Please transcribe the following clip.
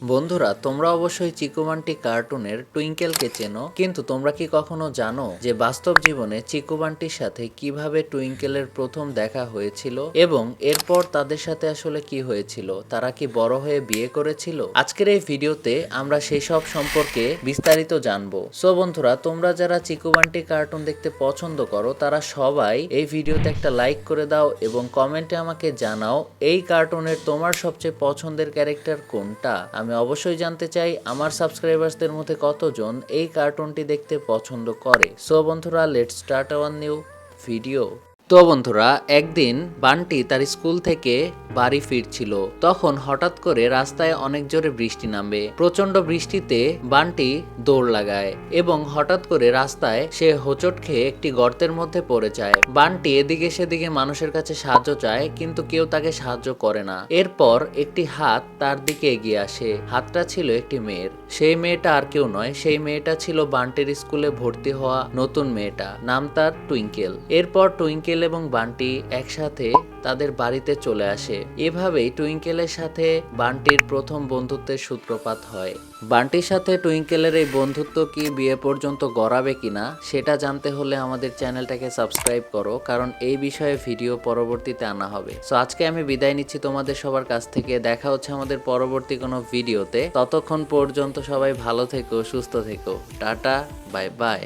বন্ধুরা, তোমরা অবশ্যই চিকু বান্টি কার্টুনের টুইঙ্কেলকে চেনো, কিন্তু তোমরা কি কখনো জানো যে বাস্তব জীবনে চিকু বান্টির সাথে কিভাবে টুইঙ্কেলের প্রথম দেখা হয়েছিল এবং এরপর তাদের সাথে আসলে কি হয়েছিল, তারা কি বড় হয়ে বিয়ে করেছিল? আজকের এই ভিডিওতে আমরা সেই সব সম্পর্কে বিস্তারিত জানবো। সো বন্ধুরা, তোমরা যারা চিকু বান্টি কার্টুন দেখতে পছন্দ করো তারা সবাই এই ভিডিওতে একটা লাইক করে দাও এবং কমেন্টে আমাকে জানাও এই কার্টুনের তোমার সবচেয়ে পছন্দের ক্যারেক্টার কোনটা। আমি অবশ্যই জানতে চাই আমার সাবস্ক্রাইবার্সদের মধ্যে কতজন এই কার্টুনটি দেখতে পছন্দ করে। সো বন্ধুরা, let's start our new video. তো বন্ধুরা, একদিন বান্টি তার স্কুল থেকে বাড়ি ফিরছিল, তখন হঠাৎ করে রাস্তায় অনেক জোরে বৃষ্টি নামে। প্রচন্ড বৃষ্টিতে বান্টি দৌড় লাগায় এবং হঠাৎ করে রাস্তায় সে হোঁচট খেয়ে একটি গর্তের মধ্যে পড়ে যায়। বান্টি এদিকে সেদিকে মানুষের কাছে সাহায্য চায়, কিন্তু কেউ তাকে সাহায্য করে না। এরপর একটি হাত তার দিকে এগিয়ে আসে। হাতটা ছিল একটি মেয়ের। সেই মেয়েটা আর কেউ নয়, সেই মেয়েটা ছিল বান্টির স্কুলে ভর্তি হওয়া নতুন মেয়েটা, নাম তার টুইঙ্কেল। এরপর টুইঙ্কেল এবং বান্টি একসাথে তাদের বাড়িতে চলে আসে। এভাবেই টুইঙ্কেলের সাথে বান্টির প্রথম বন্ধুত্বের সূত্রপাত হয়। বান্টির সাথে টুইঙ্কেলের এই বন্ধুত্ব কি বিয়ে পর্যন্ত গড়াবে কিনা সেটা জানতে হলে আমাদের চ্যানেলটাকে সাবস্ক্রাইব করো, কারণ এই বিষয়ে ভিডিও পরবর্তীতে আনা হবে। সো আজকে আমি বিদায় নিচ্ছি তোমাদের সবার কাছ থেকে। দেখা হচ্ছে আমাদের পরবর্তী কোনো ভিডিওতে। ততক্ষণ পর্যন্ত সবাই ভালো থেকো, সুস্থ থেকো। Tata, bye bye.